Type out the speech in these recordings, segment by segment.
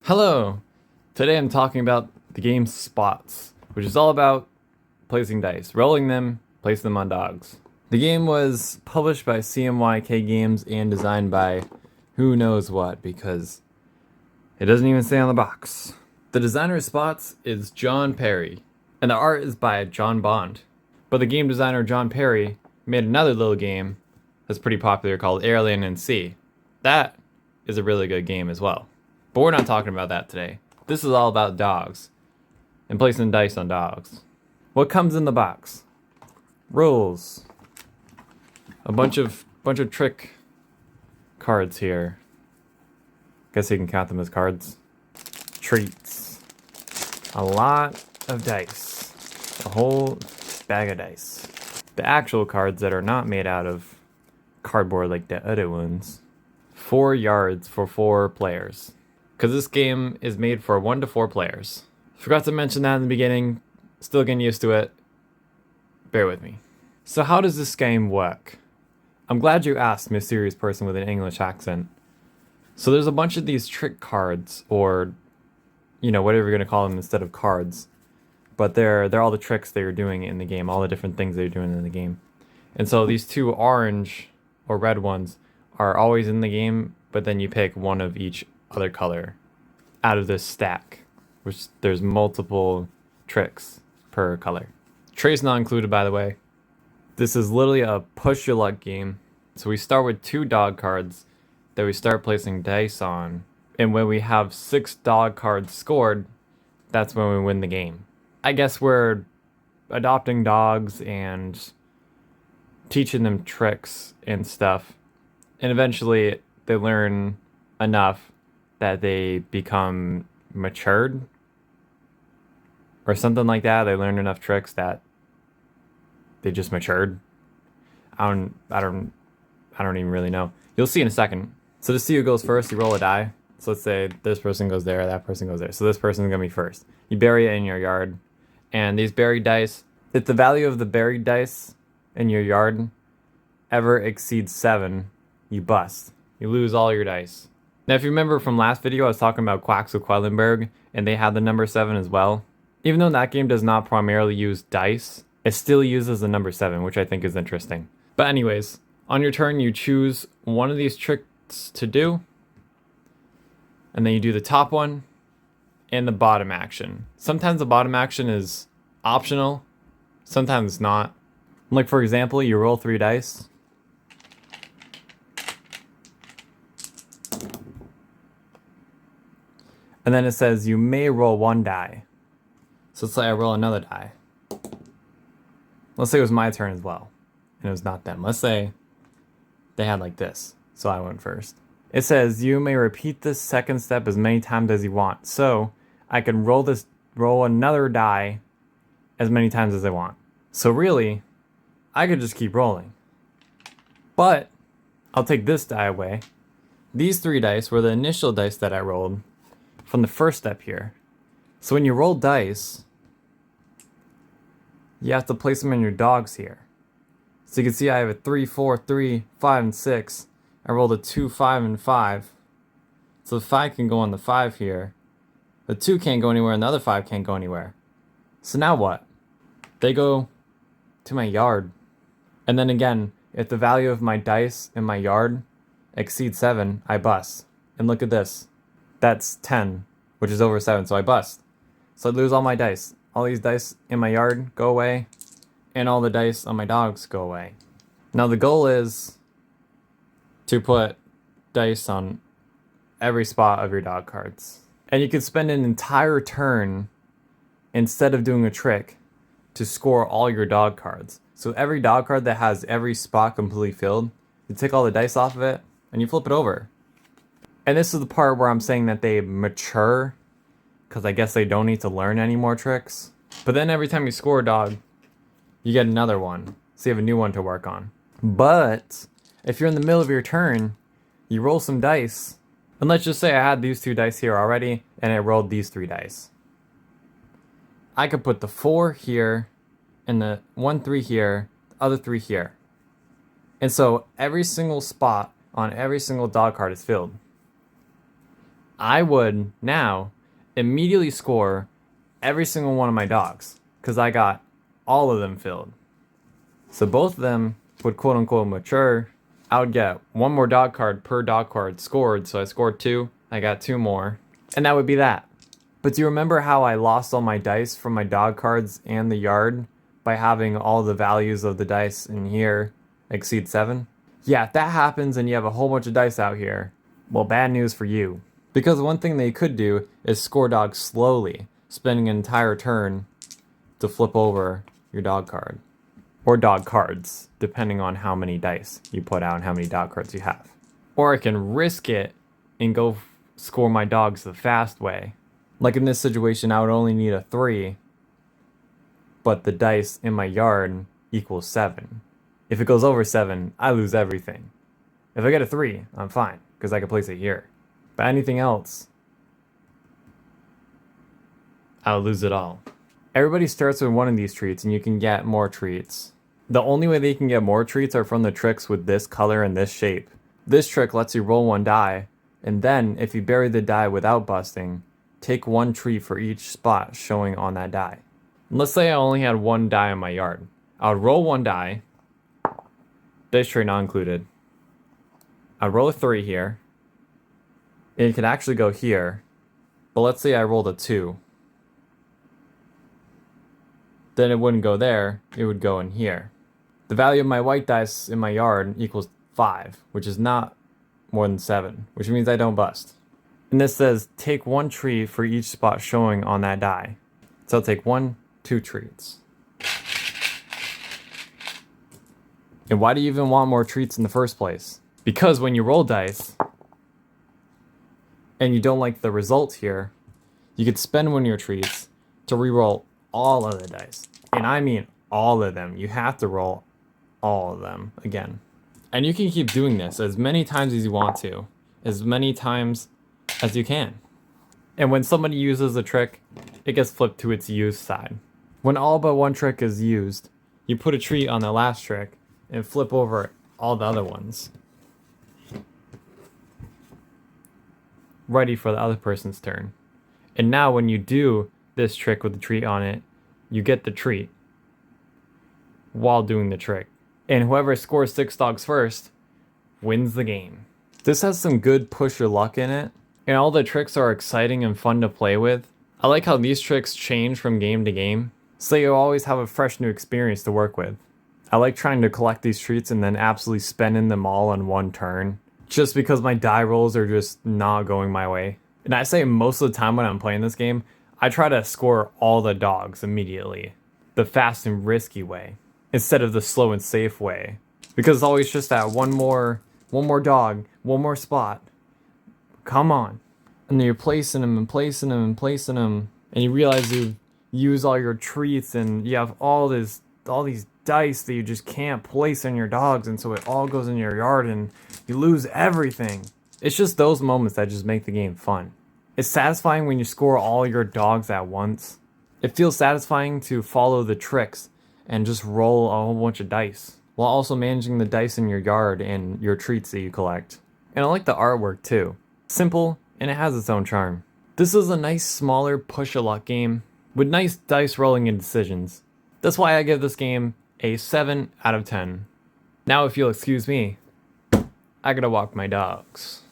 Hello! Today I'm talking about the game Spots, which is all about placing dice, rolling them, placing them on dogs. The game was published by CMYK Games and designed by who knows what, because it doesn't even say on the box. The designer of Spots is John Perry, and the art is by John Bond. But the game designer John Perry made another little game that's pretty popular called Alien and Sea. That is a really good game as well. But we're not talking about that today. This is all about dogs and placing dice on dogs. What comes in the box? Rules. A bunch of trick cards here. Guess you can count them as cards. Treats. A lot of dice. A whole bag of dice. The actual cards that are not made out of cardboard like the other ones. 4 yards for 4 players. Because this game is made for 1 to 4 players. Forgot to mention that in the beginning. Still getting used to it. Bear with me. So how does this game work? I'm glad you asked, mysterious person with an English accent. So there's a bunch of these trick cards, or, you know, whatever you're going to call them instead of cards. But they're all the tricks that you're doing in the game, all the different things that you're doing in the game. And so these 2 orange or red ones are always in the game, but then you pick one of each other color out of this stack, which there's multiple tricks per color. Trays not included, by the way. This is literally a push your luck game. So we start with 2 dog cards that we start placing dice on, and when we have 6 dog cards scored, that's when we win the game. I guess we're adopting dogs and teaching them tricks and stuff, and eventually they learn enough that they become matured or something like that. They learn enough tricks that they just matured. I don't even really know. You'll see in a second. So to see who goes first, you roll a die. So let's say this person goes there, that person goes there. So this person's gonna be first. You bury it in your yard, and these buried dice, if the value of the buried dice in your yard ever exceeds 7, you bust. You lose all your dice. Now, if you remember from last video, I was talking about Quacks of Quellenberg, and they had the number 7 as well. Even though that game does not primarily use dice, it still uses the number 7, which I think is interesting. But anyways, on your turn, you choose one of these tricks to do, and then you do the top one and the bottom action. Sometimes the bottom action is optional, sometimes it's not. Like, for example, you roll 3 dice. And then it says you may roll 1 die. So let's say I roll another die. Let's say it was my turn as well, and it was not them. Let's say they had like this, so I went first. It says you may repeat this second step as many times as you want. So I can roll another die as many times as I want. So really, I could just keep rolling. But I'll take this die away. These 3 dice were the initial dice that I rolled from the first step here. So when you roll dice, you have to place them in your dogs here. So you can see I have a 3, 4, 3, 5, and 6. I rolled a 2, 5, and 5. So the 5 can go on the 5 here. The 2 can't go anywhere, and the other 5 can't go anywhere. So now what? They go to my yard. And then again, if the value of my dice in my yard exceeds 7, I bust. And look at this. That's 10, which is over 7, so I bust. So I lose all my dice. All these dice in my yard go away, and all the dice on my dogs go away. Now the goal is to put dice on every spot of your dog cards. And you can spend an entire turn, instead of doing a trick, to score all your dog cards. So every dog card that has every spot completely filled, you take all the dice off of it, and you flip it over. And this is the part where I'm saying that they mature, because I guess they don't need to learn any more tricks. But then every time you score a dog, you get another one. So you have a new one to work on. But if you're in the middle of your turn, you roll some dice. And let's just say I had these 2 dice here already, and I rolled these 3 dice. I could put the 4 here, and the 1, 3 here, the other 3 here. And so every single spot on every single dog card is filled. I would now immediately score every single one of my dogs because I got all of them filled. So both of them would quote unquote mature. I would get one more dog card per dog card scored. So I scored 2, I got 2 more, and that would be that. But do you remember how I lost all my dice from my dog cards and the yard by having all the values of the dice in here exceed 7? Yeah, if that happens and you have a whole bunch of dice out here, well, bad news for you. Because one thing they could do is score dogs slowly, spending an entire turn to flip over your dog card. Or dog cards, depending on how many dice you put out and how many dog cards you have. Or I can risk it and go score my dogs the fast way. Like in this situation, I would only need a 3, but the dice in my yard equals 7. If it goes over 7, I lose everything. If I get a 3, I'm fine, because I can place it here. But anything else, I'll lose it all. Everybody starts with one of these treats, and you can get more treats. The only way they can get more treats are from the tricks with this color and this shape. This trick lets you roll 1 die, and then if you bury the die without busting, take 1 treat for each spot showing on that die. And let's say I only had 1 die in my yard. I would roll 1 die, dice tray not included. I'd roll a 3 here, and it could actually go here, but let's say I rolled a 2. Then it wouldn't go there, it would go in here. The value of my white dice in my yard equals 5, which is not more than 7, which means I don't bust. And this says take 1 treat for each spot showing on that die. So I'll take 1, 2 treats. And why do you even want more treats in the first place? Because when you roll dice and you don't like the result here, you could spend 1 of your treats to re-roll all of the dice. And I mean all of them. You have to roll all of them again. And you can keep doing this as many times as you want to, as many times as you can. And when somebody uses a trick, it gets flipped to its used side. When all but 1 trick is used, you put a treat on the last trick and flip over all the other ones, ready for the other person's turn. And now when you do this trick with the treat on it, you get the treat while doing the trick. And whoever scores 6 dogs first wins the game. This has some good push your luck in it, and all the tricks are exciting and fun to play with. I like how these tricks change from game to game, so you always have a fresh new experience to work with. I like trying to collect these treats and then absolutely spending them all in 1 turn, just because my die rolls are just not going my way. And I say most of the time when I'm playing this game, I try to score all the dogs immediately, the fast and risky way, instead of the slow and safe way. Because it's always just that one more dog, 1 more spot. Come on. And then you're placing them and placing them and placing them, and you realize you've used all your treats and you have all these dice that you just can't place on your dogs, and so it all goes in your yard and you lose everything. It's just those moments that just make the game fun. It's satisfying when you score all your dogs at once. It feels satisfying to follow the tricks and just roll a whole bunch of dice, while also managing the dice in your yard and your treats that you collect. And I like the artwork too. Simple, and it has its own charm. This is a nice smaller push-a-luck game with nice dice rolling and decisions. That's why I give this game a 7 out of 10. Now if you'll excuse me, I gotta walk my dogs.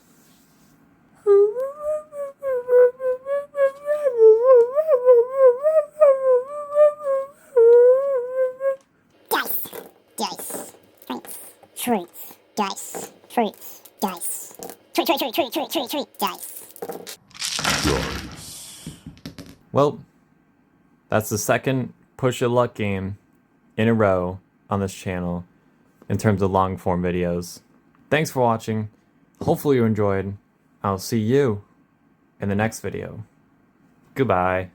Dice, treats, dice, treats, dice, treat, dice. Well, that's the second push-a-luck game in a row on this channel in terms of long form videos. Thanks for watching. Hopefully you enjoyed. I'll see you in the next video. Goodbye.